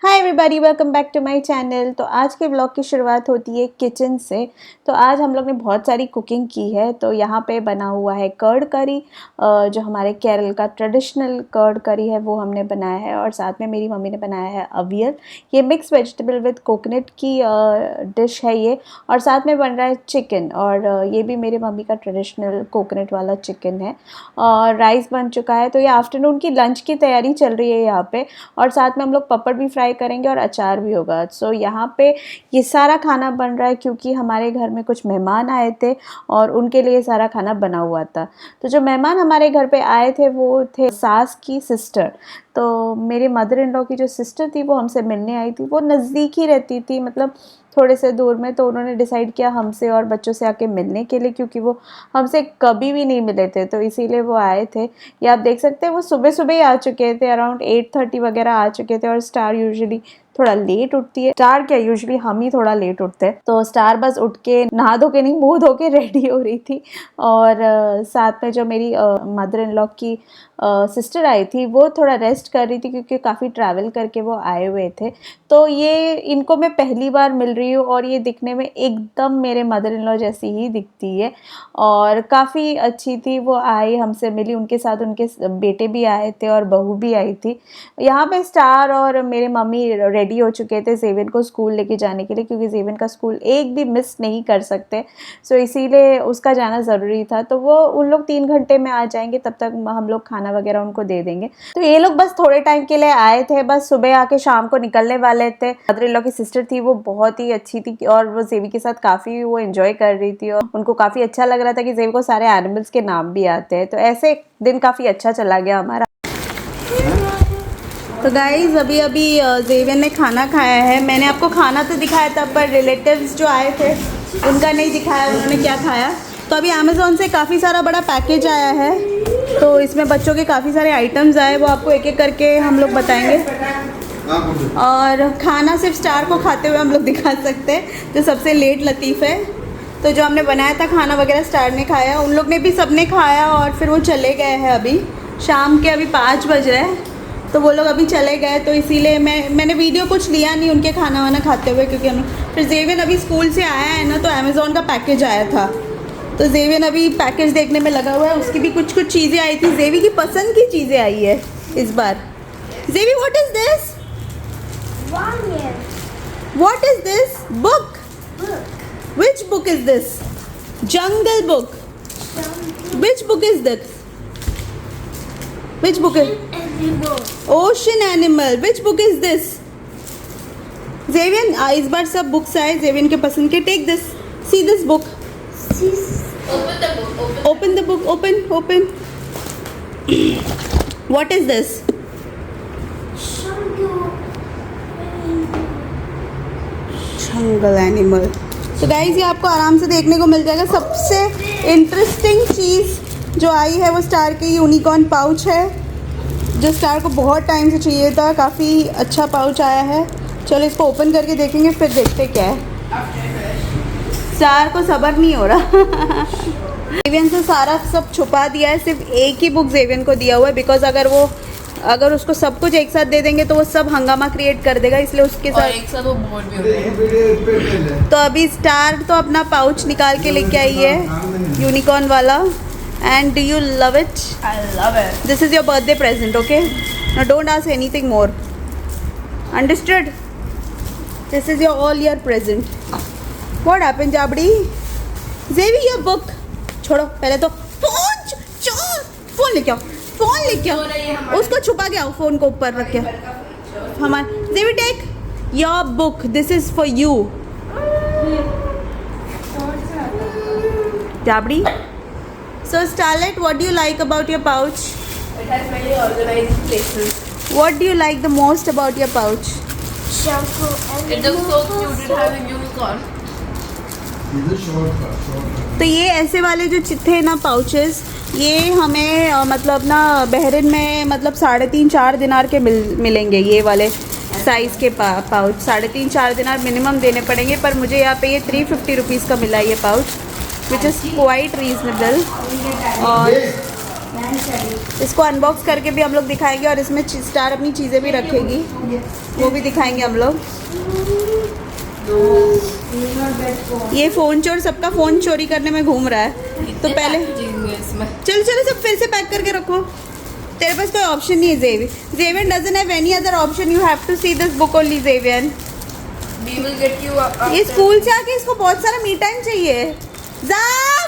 Hi everybody, welcome back to my channel. तो आज के ब्लॉग की शुरुआत होती है किचन से। तो आज हम लोग ने बहुत सारी कुकिंग की है। तो यहाँ पे बना हुआ है कर्ड करी, जो हमारे केरल का ट्रेडिशनल कर्ड करी है वो हमने बनाया है। और साथ में मेरी मम्मी ने बनाया है अवियल, ये मिक्स वेजिटेबल विद कोकोनट की डिश है ये। और साथ में बन रहा है चिकन, और ये भी मेरे मम्मी का ट्रेडिशनल कोकोनट वाला चिकन है। और राइस बन चुका है। तो ये आफ्टरनून की लंच की तैयारी चल रही है यहाँ पे। और साथ में हम लोग पापड़ भी फ्राई करेंगे और अचार भी होगा। सो यहाँ पे ये सारा खाना बन रहा है क्योंकि हमारे घर में कुछ मेहमान आए थे और उनके लिए सारा खाना बना हुआ था। तो जो मेहमान हमारे घर पे आए थे वो थे सास की सिस्टर। तो मेरे मदर इन लॉ की जो सिस्टर थी वो हमसे मिलने आई थी। वो नज़दीक ही रहती थी, मतलब थोड़े से दूर में। तो उन्होंने डिसाइड किया हमसे और बच्चों से आके मिलने के लिए, क्योंकि वो हमसे कभी भी नहीं मिले थे, तो इसीलिए वो आए थे। ये आप देख सकते हैं वो सुबह सुबह ही आ चुके थे, अराउंड 8:30 वगैरह आ चुके थे। और स्टार यूजुअली थोड़ा लेट उठती है, स्टार क्या यूजुअली हम ही थोड़ा लेट उठते हैं। तो स्टार बस उठ के नहा धो के नहीं, मुँह धो के रेडी हो रही थी। और साथ में जो मेरी मदर इन लॉ की सिस्टर आई थी वो थोड़ा रेस्ट कर रही थी, क्योंकि काफ़ी ट्रैवल करके वो आए हुए थे। तो ये इनको मैं पहली बार मिल रही हूँ और ये दिखने में एकदम मेरे मदर इन लॉ जैसी ही दिखती है और काफ़ी अच्छी थी। वो आई, हमसे मिली, उनके साथ उनके बेटे भी आए थे और बहू भी आई थी। यहाँ पे स्टार और मेरे मम्मी रेडी हो चुके थे ज़ेविन को स्कूल लेके जाने के लिए, क्योंकि ज़ेविन का स्कूल एक भी मिस नहीं कर सकते। सो इसीलिए उसका जाना ज़रूरी था। तो वो उन लोग 3 घंटे में आ जाएंगे, तब तक हम लोग खाना वगैरह उनको दे देंगे। तो ये लोग बस थोड़े टाइम के लिए आए थे, बस सुबह आके शाम को निकलने वाले थे। मदर इन लॉ की सिस्टर थी वो बहुत ही अच्छी थी और वो ज़ेवी के साथ काफ़ी वो एंजॉय कर रही थी और उनको काफ़ी अच्छा लग रहा था कि ज़ेवी को सारे एनिमल्स के नाम भी आते हैं। तो ऐसे दिन काफ़ी अच्छा चला गया हमारा। तो गाइज़ अभी ज़ेविन ने खाना खाया है। मैंने आपको खाना तो दिखाया था, पर रिलेटिव्स जो आए थे उनका नहीं दिखाया उन्होंने क्या खाया। तो अभी अमेज़ॉन से काफ़ी सारा बड़ा पैकेज आया है, तो इसमें बच्चों के काफ़ी सारे आइटम्स आए, वो आपको एक एक करके हम लोग बताएंगे। और खाना सिर्फ स्टार को खाते हुए हम लोग दिखा सकते हैं, जो सबसे लेट लतीफ़ है। तो जो हमने बनाया था खाना वगैरह स्टार ने खाया, उन लोग ने भी सबने खाया और फिर वो चले गए हैं। अभी शाम के अभी 5 बज रहे हैं, तो वो लोग अभी चले गए। तो इसीलिए मैंने वीडियो कुछ लिया नहीं उनके खाना वाना खाते हुए, क्योंकि हम फिर ज़ेविन अभी स्कूल से आया है ना, तो अमेज़ॉन का पैकेज आया था। तो ज़ेविन अभी पैकेज देखने में लगा हुआ है। उसकी भी कुछ चीज़ें आई थी, ज़ेवी की पसंद की चीज़ें आई है इस बार। Xavi, what is this? What is this? Book. Which book is this? Jungle book. Which book is this? Which book is? Ocean animal. Which book is this? ज़ेविन, इस बार सब बुक्स आए ज़ेविन के पसंद के। Take this. See this book. Open the book. Open the book. Open. What is this? Jungle animal. तो guys ये आपको आराम से देखने को मिल जाएगा। सबसे इंटरेस्टिंग चीज़ जो आई है वो स्टार की यूनिकॉर्न पाउच है, जो स्टार को बहुत टाइम से चाहिए था। काफ़ी अच्छा पाउच आया है। चलो इसको ओपन करके देखेंगे, फिर देखते क्या है। स्टार को सब्र नहीं हो रहा। ज़ेविन से सारा सब छुपा दिया है, सिर्फ एक ही बुक ज़ेविन को दिया हुआ है, बिकॉज अगर उसको सब कुछ एक साथ दे देंगे तो वो सब हंगामा क्रिएट कर देगा, इसलिए उसके साथ एक साथ वो बोर्ड भी होता है। तो अभी स्टार तो अपना पाउच निकाल के लेके आई है, यूनिकॉर्न वाला। And do you love it? I love it. This is your birthday present, okay? Now don't ask anything more, understood? This is your all year present. What happened जाबड़ी? Xavi your book छोड़ो, पहले तो phone लेके आओ, phone लेके आओ, उसको छुपा के आओ, फोन को ऊपर रख के। हमारे Xavi take your book, this is for you. जाबड़ी, so starlet, what do you like about your pouch? It has many organized places. What do you like the most about your pouch? It looks so cute. It has a unicorn. तो ये ऐसे वाले जो थे ना pouches, ये हमें मतलब ना बहरीन में मतलब 3.5-4 दिनार के मिलेंगे। ये वाले साइज़ के पाउच 3.5-4 दिनार मिनिमम देने पड़ेंगे, पर मुझे यहाँ पे ये 350 रुपीज़ का मिला ये pouch, which is quite reasonable. और इसको अनबॉक्स करके भी हम लोग दिखाएंगे और इसमें स्टार अपनी चीज़ें भी रखेगी, वो भी दिखाएंगे हम लोग। ये फ़ोन चोर सबका फ़ोन चोरी करने में घूम रहा है। तो पहले चलो चलो सब फिर से पैक करके रखो। तेरे पास कोई ऑप्शन नहीं है Xavian doesn't have any other option, you have to see this book only Xavian. We will get you ये स्कूल से आके इसको बहुत सारा मी टाइम चाहिए। ज़ाव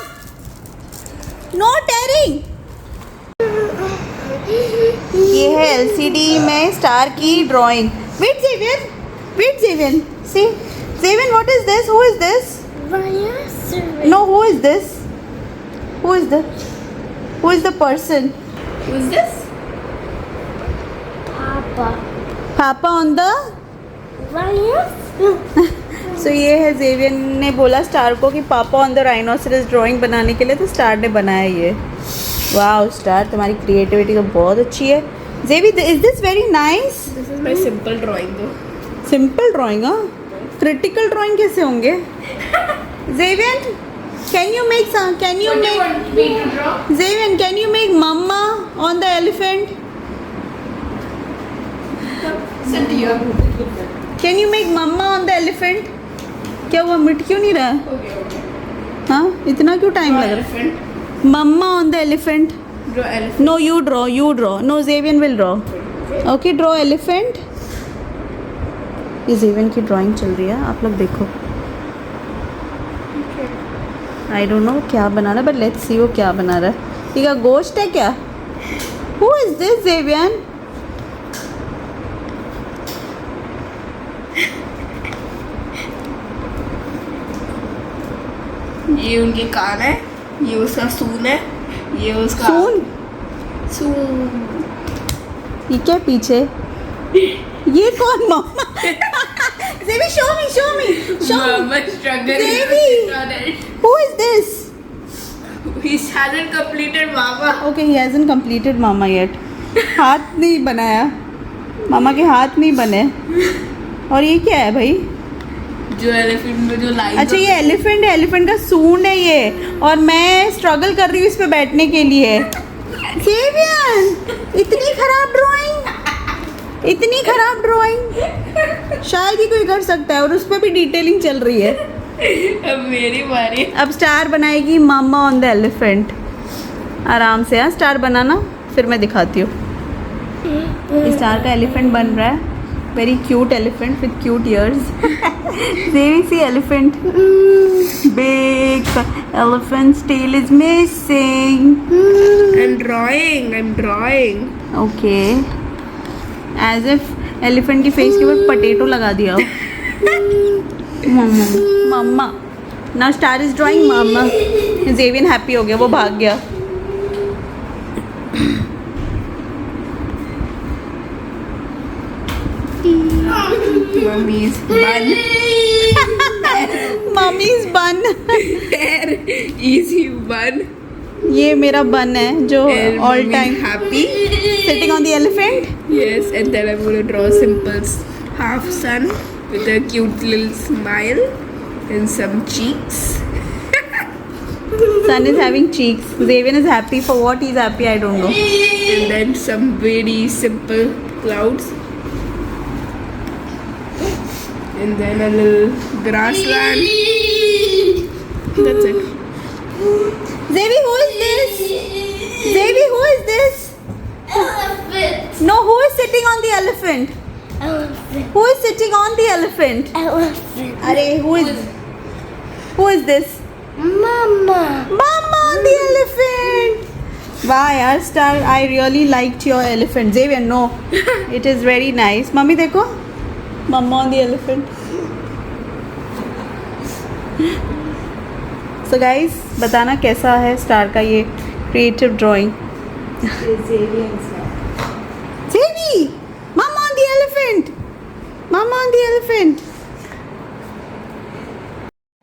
नो टेयरिंग। ये है एलसीडी में स्टार की drawing. Wait Xavian see Xavian what is this, who is this? No who is this, who is the person? Who is this? पापा ऑन द सो ये है ज़ेवियन ने बोला स्टार को कि पापा ऑन द राइनोसरस ड्राइंग बनाने के लिए, तो स्टार ने बनाया ये। वाओ स्टार तुम्हारी क्रिएटिविटी तो बहुत अच्छी है। Xavi is this very nice? This is my simple drawing though. Simple drawing, हाँ क्रिटिकल ड्राइंग कैसे होंगे? Xavian can you make What do you want me to draw? Xavian can you make मम्मा on the elephant? Sit here. Can you make मम्मा on the elephant? क्या हुआ, मिट क्यों नहीं रहा? Okay. हाँ इतना क्यों टाइम लग रहा है? Elephant. Mama on the elephant. Draw elephant. No, you draw. No, Xavier will draw. Okay, draw elephant. ये Xavier की ड्राइंग चल रही है, आप लोग देखो। I don't know क्या बना रहा है, but let's see वो क्या बना रहा है। ये क्या गोश्त है क्या? Who is this Xavier? ये उनके कान है, ये उसका सून है, ये उसका सून। ये क्या पीछे? ये कौन मम्मा? Xavier, show me. Mama struggling Baby. on it. Who is this? He hasn't completed Mama. Okay, he hasn't completed Mama yet. हाथ नहीं बनाया, मामा के हाथ नहीं बने। और ये क्या है भाई? जो एलिफेंट में जो लाइन। अच्छा ये एलिफेंट है, एलिफेंट का सूंड है ये, और मैं स्ट्रगल कर रही हूँ इस पे बैठने के लिए। Xavier, इतनी खराब ड्राइंग शायद ही कोई कर सकता है, और उस पर भी डिटेलिंग चल रही है। अब मेरी बारी। अब स्टार बनाएगी मामा ऑन द एलिफेंट। आराम से, हाँ स्टार बनाना, फिर मैं दिखाती हूँ। स्टार का एलिफेंट बन रहा है, very cute elephant with cute years. There we see elephant. Big elephant's tail is missing. I'm drawing. Okay. As if elephant की face के ऊपर potato लगा दिया हो। मम्मा। Now Star is drawing mama. Xavier happy हो गया, वो भाग गया। Mummy's bun. Mummy's bun. There, easy bun. ये मेरा बन है जो And all Mummy's time happy. sitting on the elephant. Yes, and then I'm gonna draw simple half sun with a cute little smile and some cheeks. Sun is having cheeks. Xavier is happy. For what he's happy, I don't know. And then some very simple clouds. And then a little grassland. That's it. Xavier, who is this? Xavier, who is this? Elephant. No, who is sitting on the elephant? Elephant. Who is sitting on the elephant? Elephant. Arey, who is this? Mama. Mama on the elephant. Wow, yaar, Star, I really liked your elephant. Xavier, no, it is very nice. Mummy, देखो, Mama on the elephant. So guys, बताना कैसा है star का ये creative drawing. Xavier, Mama on the elephant. Mama on the elephant.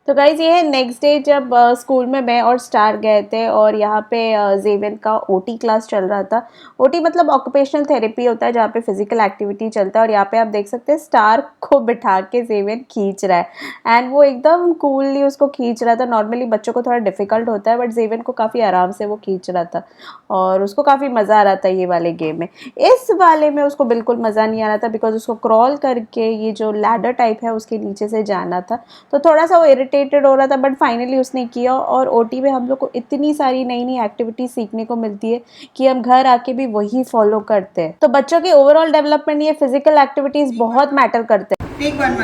तो guys ये है next day जब स्कूल में मैं और स्टार गए थे और यहाँ पे ज़ेविन का ओटी क्लास चल रहा था। ओटी मतलब ऑक्यूपेशनल थेरेपी होता है जहाँ पे फिजिकल एक्टिविटी चलता है और यहाँ पे आप देख सकते हैं स्टार को बिठा के ज़ेविन खींच रहा है एंड वो एकदम कूलली उसको खींच रहा था। नॉर्मली बच्चों को थोड़ा डिफिकल्ट होता है बट ज़ेविन को काफ़ी आराम से वो खींच रहा था और उसको काफ़ी मज़ा आ रहा था ये वाले गेम में। इस वाले में उसको बिल्कुल मज़ा नहीं आ रहा था बिकॉज उसको क्रॉल करके ये जो लैडर टाइप है उसके नीचे से जाना था, तो थोड़ा सा वो इरिटेटेड हो रहा था बट फाइनली उसने किया। और ओटी में हम लोग को इतनी सारी नई नई एक्टिविटीज सीखने को मिलती है कि हम घर आके भी वही फॉलो करते हैं। तो बच्चों के ओवरऑल डेवलपमेंट ये फिजिकल एक्टिविटीज बहुत मैटर करते हैं। Take one.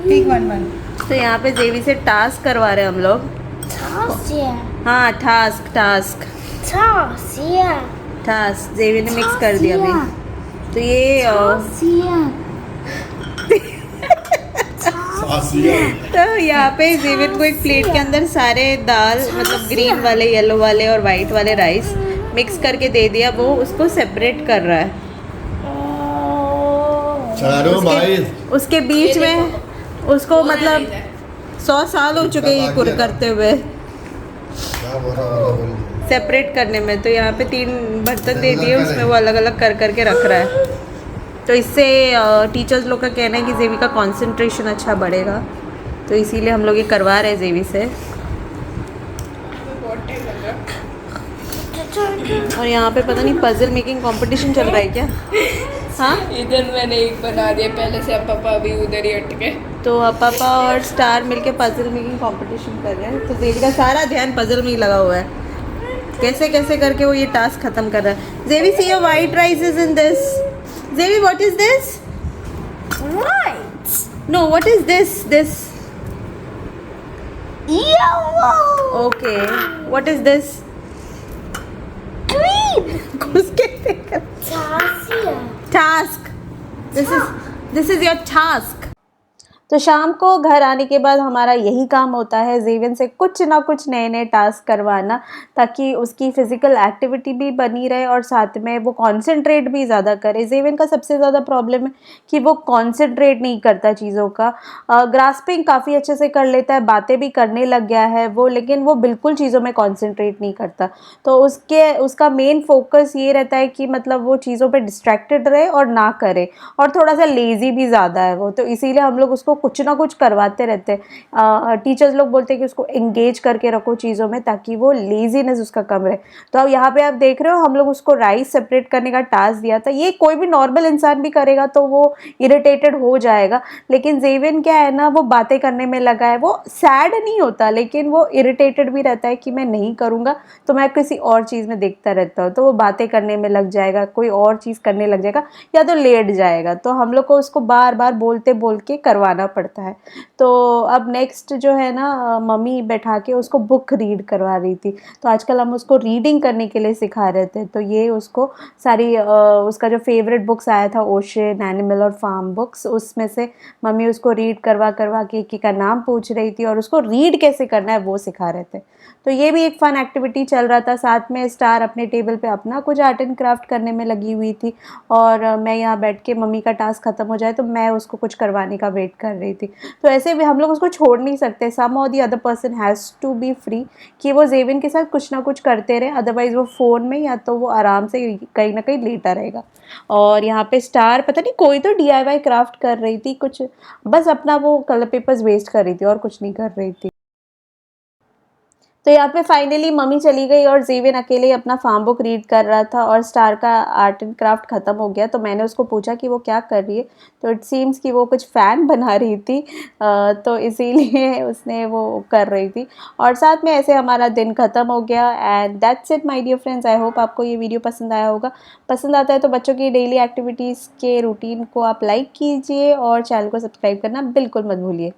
Take one. तो यहाँ पे जेवी से टास्क करवा रहे हैं हम लोग। हाँ टास्क जेवी ने मिक्स कर दिया अभी। तो ये तो यहाँ पे जेविन को एक प्लेट के अंदर सारे दाल मतलब ग्रीन वाले, येलो वाले और वाइट वाले राइस मिक्स करके दे दिया। वो उसको सेपरेट कर रहा है। उसके बीच में उसको मतलब 100 साल हो चुके ये कुर करते हुए सेपरेट करने में। तो यहाँ पे 3 बर्तन दे दिए, उसमें वो अलग अलग कर करके रख रहा है। तो इससे टीचर्स लोग का कहना है कि जेवी का कंसंट्रेशन अच्छा बढ़ेगा, तो इसीलिए हम लोग ये करवा रहे हैं जेवी से। और यहाँ पे पता नहीं पजल मेकिंग कंपटीशन चल रहा है क्या? हाँ इधर मैंने एक बना दिया पहले से, अब पापा अभी उधर ही अटके। तो अब पापा और स्टार मिलके पजल मेकिंग कंपटीशन कर रहे हैं। तो जेवी का सारा ध्यान पजल में ही लगा हुआ है, कैसे कैसे करके वो ये टास्क खत्म कर रहा है। जेवी see your white rice is in this. Zevi, what is this? White. No, what is this? This. Yellow. Okay. What is this? Green. Task. This is your task. तो शाम को घर आने के बाद हमारा यही काम होता है ज़ेविन से कुछ ना कुछ नए नए टास्क करवाना, ताकि उसकी फ़िज़िकल एक्टिविटी भी बनी रहे और साथ में वो कंसंट्रेट भी ज़्यादा करे। ज़ेविन का सबसे ज़्यादा प्रॉब्लम है कि वो कंसंट्रेट नहीं करता चीज़ों का। ग्रास्पिंग काफ़ी अच्छे से कर लेता है, बातें भी करने लग गया है वो, लेकिन वो बिल्कुल चीज़ों में कंसंट्रेट नहीं करता। तो उसका मेन फोकस ये रहता है कि मतलब वो चीज़ों पर डिस्ट्रैक्टेड रहे और ना करे, और थोड़ा सा लेज़ी भी ज़्यादा है वो। तो इसीलिए हम लोग उसको कुछ ना कुछ करवाते रहते हैं। टीचर्स लोग बोलते हैं कि उसको एंगेज करके रखो चीज़ों में ताकि वो लेजीनेस उसका कम रहे। तो अब यहाँ पे आप देख रहे हो हम लोग उसको राइस सेपरेट करने का टास्क दिया था। ये कोई भी नॉर्मल इंसान भी करेगा तो वो इरिटेटेड हो जाएगा, लेकिन ज़ेविन क्या है ना, वो बातें करने में लगा है। वो सैड नहीं होता लेकिन वो इरिटेटेड भी रहता है कि मैं नहीं करूँगा तो मैं किसी और चीज़ में देखता रहता हूँ। तो वो बातें करने में लग जाएगा, कोई और चीज़ करने लग जाएगा या तो लेट जाएगा। तो हम लोग को उसको बार बार बोल के करवाना पड़ता है। तो अब नेक्स्ट जो है ना, मम्मी बैठा के उसको बुक रीड करवा रही थी। तो आजकल हम उसको रीडिंग करने के लिए सिखा रहे थे। तो ये उसको सारी उसका जो फेवरेट बुक्स आया था ओशन, एनिमल और फार्म बुक्स, उसमें से मम्मी उसको रीड करवा के एक का नाम पूछ रही थी और उसको रीड कैसे करना है वो सिखा रहे थे। तो ये भी एक फ़न एक्टिविटी चल रहा था। साथ में स्टार अपने टेबल पे अपना कुछ आर्ट एंड क्राफ्ट करने में लगी हुई थी और मैं यहाँ बैठ के मम्मी का टास्क ख़त्म हो जाए तो मैं उसको कुछ करवाने का वेट कर रही थी। तो ऐसे भी हम लोग उसको छोड़ नहीं सकते। सम और the other person has to be free कि वो ज़ेविन के साथ कुछ ना कुछ करते रहे, अदरवाइज़ वो फ़ोन में या तो वो आराम से कहीं ना कहीं लेटा रहेगा। और यहाँ पे स्टार पता नहीं कोई तो DIY क्राफ्ट कर रही थी कुछ, बस अपना वो कलर पेपर्स वेस्ट कर रही थी और कुछ नहीं कर रही थी। तो यहाँ पे फाइनली मम्मी चली गई और ज़ेविन अकेले अपना फार्म बुक रीड कर रहा था और स्टार का आर्ट एंड क्राफ्ट ख़त्म हो गया। तो मैंने उसको पूछा कि वो क्या कर रही है, तो इट सीम्स कि वो कुछ फ़ैन बना रही थी, तो इसीलिए उसने वो कर रही थी। और साथ में ऐसे हमारा दिन ख़त्म हो गया। And that's it my dear friends. I hope आपको ये वीडियो पसंद आया होगा। पसंद आता है तो बच्चों की डेली एक्टिविटीज़ के रूटीन को आप लाइक कीजिए और चैनल को सब्सक्राइब करना बिल्कुल मत भूलिए।